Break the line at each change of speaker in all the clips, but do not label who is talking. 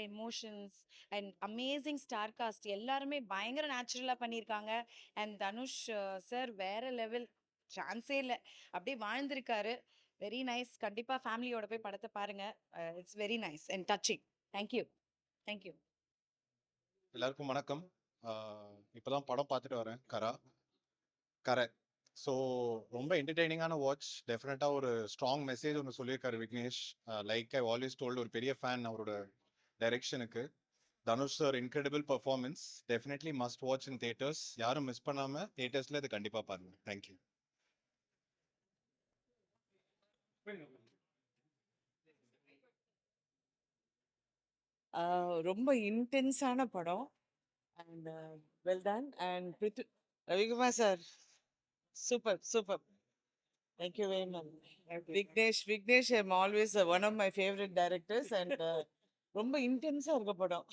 Emotions and amazing star cast எல்லாருமே பயங்கர நேச்சுரலாக பண்ணியிருக்காங்க. அண்ட் தனுஷ் சார் வேற லெவல், சான்ஸே இல்லை, அப்படியே வாழ்ந்திருக்காரு. Very nice. கண்டிப்பாக ஃபேமிலியோட போய் படத்தை பாருங்க. It's very nice and touching. Thank you. Thank you.
எல்லாருக்கும் வணக்கம். இப்போதான் படம் பார்த்துட்டு வரேன், கரை. ஸோ ரொம்ப என்டர்டெய்னிங்கான வாட்ச். டெஃபினட்டாக ஒரு ஸ்ட்ராங் மெசேஜ் ஒன்று சொல்லியிருக்காரு Vignesh. Like I always told, ஒரு பெரிய ஃபேன் அவரோட டைரக்ஷனுக்கு. Dhanush sir incredible performance. Definitely must watch in theatres. யாரும் மிஸ் பண்ணாமல் தியேட்டர்ஸில் இது கண்டிப்பாக பாருங்க. தேங்க்யூ.
ரொம்ப இன்டென்ஸான படம் and well done. And Ravikumar sir super super. Thank you very much. Vignesh I'm always one of my favourite directors and ரொம்ப இன்டென்ஸாக இருக்க படம்.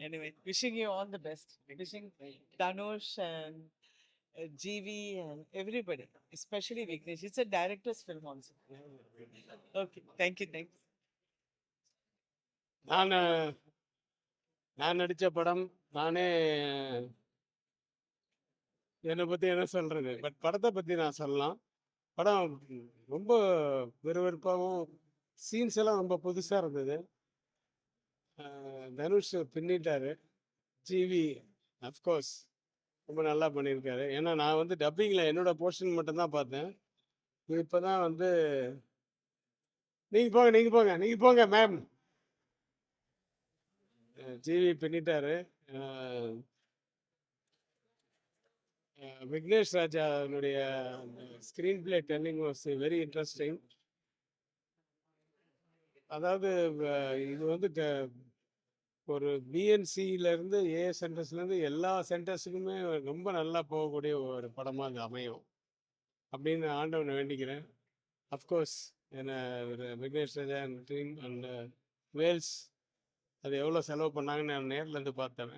Anyway wishing you all the best. Wishing Dhanush and GV and everybody, especially Vignesh. It's a directors film also. Okay, thank you.
நான் நான் நடித்த படம், நானே என்னை பற்றி என்ன சொல்கிறது, பட் படத்தை பற்றி நான் சொல்லலாம். படம் ரொம்ப விறுவிறுப்பாகவும், சீன்ஸ் எல்லாம் ரொம்ப புதுசாக இருந்தது. தனுஷ் பின்னிட்டார். ஜிவி அஃப்கோர்ஸ் ரொம்ப நல்லா பண்ணியிருக்காரு. ஏன்னா நான் வந்து டப்பிங்கில் என்னோடய போர்ஷன் மட்டும்தான் பார்த்தேன். இப்போ தான் வந்து நீங்கள் போங்க மேம். ஜிவி பின்னிட்டாரு. விக்னேஷ் ராஜாவுடைய screen play telling was very interesting. அதாவது இது வந்து ஒரு பிஎன்சியிலேருந்து ஏ சென்டர்ஸ்லேருந்து எல்லா சென்டர்ஸுக்குமே ரொம்ப நல்லா போகக்கூடிய ஒரு படமாக அது அமையும் அப்படின்னு ஆண்டவனை வேண்டிக்கிறேன். அஃப்கோர்ஸ் என்ன விக்னேஷ் ராஜா அண்ட் டீம் அண்ட் வேல்ஸ் அது எவ்வளோ செலவு பண்ணாங்கன்னு நான் நேரில் இருந்து பார்த்தேன்.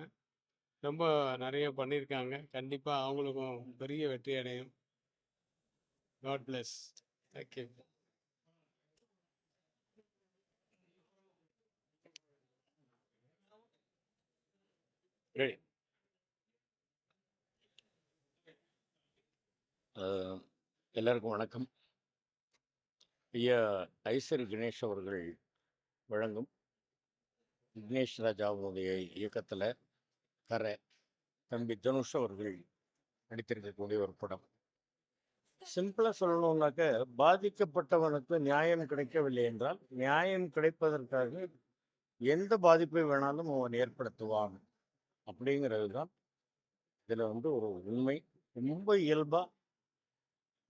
ரொம்ப நிறைய பண்ணியிருக்காங்க. கண்டிப்பாக அவங்களுக்கும் பெரிய வெற்றி அடையும். God bless. தேங்க்யூ.
எல்லாருக்கும் வணக்கம். ஐயா ஐசரி கணேஷ் அவர்கள் வழங்கும் விக்னேஷ் ராஜாவுடைய இயக்கத்தில் கரை, தம்பி தனுஷ் அவர்கள் நடித்திருக்கக்கூடிய ஒரு படம். சிம்பிளாக சொல்லணும்னாக்க, பாதிக்கப்பட்டவனுக்கு நியாயம் கிடைக்கவில்லை என்றால் நியாயம் கிடைப்பதற்காக எந்த பாதிப்பை வேணாலும் அவன் ஏற்படுத்துவான் அப்படிங்கிறது தான் இதில் வந்து ஒரு உண்மை. ரொம்ப இயல்பாக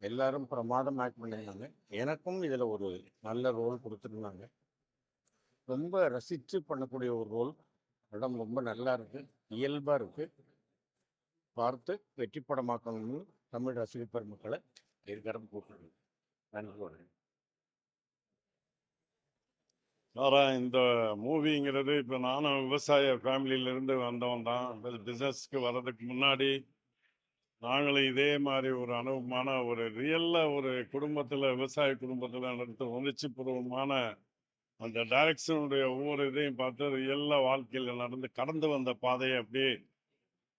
எல்லாரும் பிரமாதம் ஆக்ட் பண்ணியிருந்தாங்க. எனக்கும் இதில் ஒரு நல்ல ரோல் கொடுத்துருந்தாங்க. ரொம்ப ரசித்து பண்ணக்கூடிய ஒரு ரோல். படம் ரொம்ப நல்லா இருக்குது, இயல்பாக இருக்குது. பார்த்து வெற்றி படமாக்கணும்னு தமிழ் ரசிகர் பெருமக்களை இருக்கரம் கூப்பிடுங்க. நன்றி.
இந்த மூவிங்கிறது, இப்போ நானும் விவசாய ஃபேமிலியிலேருந்து வந்தவன் தான். பிஸ்னஸ்க்கு வர்றதுக்கு முன்னாடி நாங்களும் இதே மாதிரி ஒரு அனுபவமான ஒரு ரியலில் ஒரு குடும்பத்தில், விவசாய குடும்பத்தில் நடத்த உணர்ச்சிபூர்வமான அந்த டைரக்ஷனுடைய ஒவ்வொரு இதையும் பார்த்து ரியலாக வாழ்க்கையில் நடந்து கடந்து வந்த பாதையை அப்படியே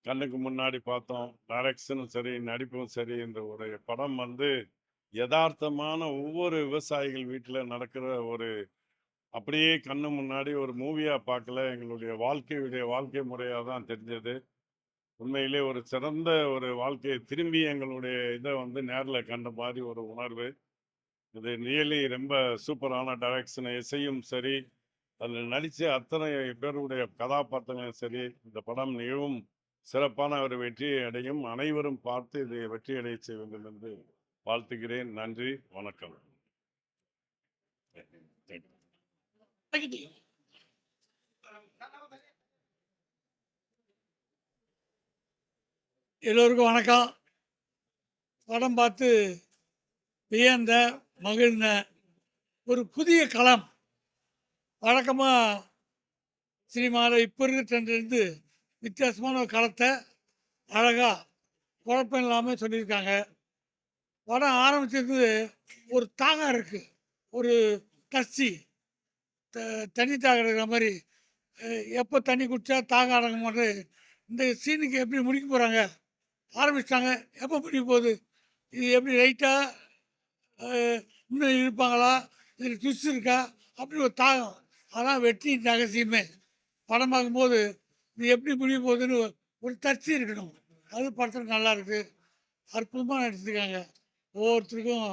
கண்ணுக்கு முன்னாடி பார்த்தோம். டைரக்ஷனும் சரி, நடிப்பும் சரி. இந்த ஒரு படம் வந்து யதார்த்தமான ஒவ்வொரு விவசாயிகள் வீட்டில் நடக்கிற ஒரு அப்படியே கண்ணு முன்னாடி ஒரு மூவியாக பார்க்கல, எங்களுடைய வாழ்க்கை முறையாக தான் தெரிஞ்சது. உண்மையிலே ஒரு சிறந்த ஒரு வாழ்க்கையை திரும்பி எங்களுடைய இதை வந்து நேரில் கண்ட மாதிரி ஒரு உணர்வு. இது ரியலி ரொம்ப சூப்பரான டைரக்ஷன். இசையும் சரி, அதில் நடித்த அத்தனை பேருடைய கதாபாத்திரங்களும் சரி. இந்த படம் மிகவும் சிறப்பான ஒரு வெற்றி அடையும். அனைவரும் பார்த்து இதை வெற்றி அடைய செய்ய வேண்டும் என்று வாழ்த்துகிறேன். நன்றி, வணக்கம்.
எல்லோருக்கும் வணக்கம். படம் பார்த்து வியந்த மகிழ்ந்த ஒரு புதிய களம். வழக்கமாக சினிமாவில் இப்போ இருக்கிற ட்ரெண்ட்லேருந்து வித்தியாசமான ஒரு களத்தை அழகாக குழப்பம் இல்லாமல் சொல்லியிருக்காங்க. படம் ஆரம்பிச்சிருந்து ஒரு தாகம் இருக்குது, ஒரு கசி தண்ணி தாகம் இருக்கிற மாதிரி எப்போ தண்ணி குடித்தா தாகம் அடங்க மாட்டேன், இந்த சீனுக்கு எப்படி முடிக்க போகிறாங்க, ஆரம்பிச்சிட்டாங்க, எப்போ முடிக்க போகுது, இது எப்படி ரைட்டாக இன்னும் இருப்பாங்களா, இதில் ட்விஸ்ட் இருக்கா, அப்படி ஒரு தாகம். அதான் வெற்றியின் ரகசியமே. படம் பார்க்கும்போது இது எப்படி முடிய போகுதுன்னு ஒரு தர்ச்சி இருக்கணும். அது படத்தில் நல்லா இருக்குது, அற்புதமாக நடிச்சிருக்காங்க. ஒவ்வொருத்தருக்கும்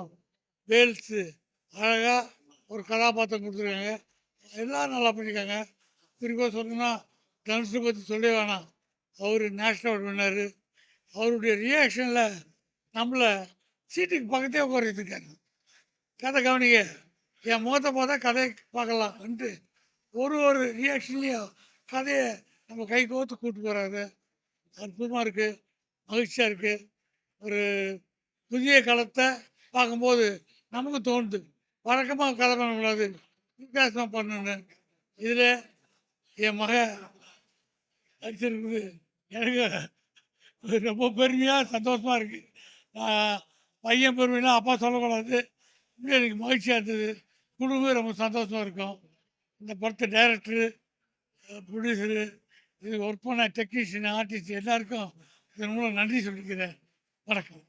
வேல்ஸு அழகாக ஒரு கதாபாத்திரம் கொடுத்துருக்காங்க. எல்லாம் நல்லா பண்ணியிருக்காங்க. குறிப்பாக சொல்லணும்னா தனுஷை பற்றி சொல்லவே வேணாம். அவர் நேஷ்னல் அவார்டு வின்னாரு. அவருடைய ரியாக்ஷனில் நம்மளை சீட்டுக்கு பக்கத்தே உட்கார வச்சுருக்காரு. கதை கவனிங்க, என் முகத்தை பார்த்தா கதையை பார்க்கலாம்ன்ட்டு ஒரு ரியாக்ஷன்லேயும் கதையை நம்ம கை கோர்த்து கூப்பிட்டு போகிறாரு. அற்புதமாக இருக்குது, மகிழ்ச்சியாக இருக்குது. ஒரு புதிய களத்தை பார்க்கும்போது நமக்கு தோணுது, வழக்கமாக கதை பண்ணக்கூடாது, வித்தியாசமாக பண்ணணும். இதில் என் மகன் நடிச்சிருக்குது எனக்கு ரொம்ப பெருமையாக சந்தோஷமாக இருக்குது. நான் பையன் பெருமைலாம் அப்பா சொல்லக்கூடாது. இன்னும் எனக்கு மகிழ்ச்சியாக இருந்தது. குடும்பம் ரொம்ப சந்தோஷமாக இருக்கும். இந்த படத்தை டைரக்டரு, ப்ரொடியூசரு, இது ஒர்க் பண்ண டெக்னீஷியன், ஆர்டிஸ்ட் எல்லாருக்கும் இதன் மூலம் நன்றி சொல்லிக்கிறேன். வணக்கம்.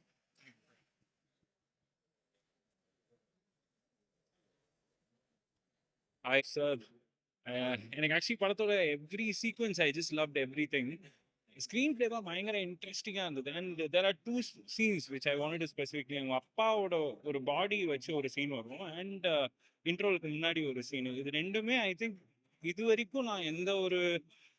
Hi, sir. எனக்கு ஆக்சுவலி படத்தோட every sequence I just loved everything. Screenplay தான் பயங்கர இன்ட்ரெஸ்டிங்காக இருந்தது. And there are 2 scenes which I wanted to specifically. எங்கள் அப்பாவோட ஒரு பாடி வச்சு ஒரு சீன் வரும், அண்ட் இன்ட்ரோலுக்கு முன்னாடி ஒரு சீன். இது ரெண்டுமே ஐ திங்க் இது வரைக்கும் நான் எந்த ஒரு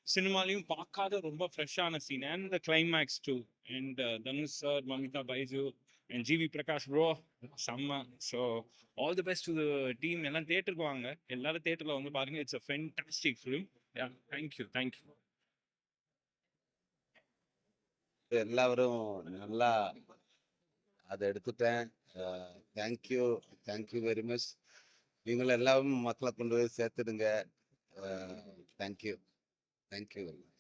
சினிமாலையும் பார்க்காத ரொம்ப ஃப்ரெஷ்ஷான scene. And the climax too. And Dhanush sir, Mamitha Baiju and GV Prakash bro செம்ம. So all the best to the team. எல்லாம் தேட்டருக்கு வாங்க, எல்லாரும் தேட்டரில் வந்து பாருங்க. It's a fantastic film. Ya, thank you thank you.
எல்லாரும் நல்லா அதை எடுத்துட்டேன். Thank you, thank you very much. நீங்களும் எல்லாரும் மக்களை கொண்டு போய் சேர்த்துடுங்க. Thank you, thank you very much.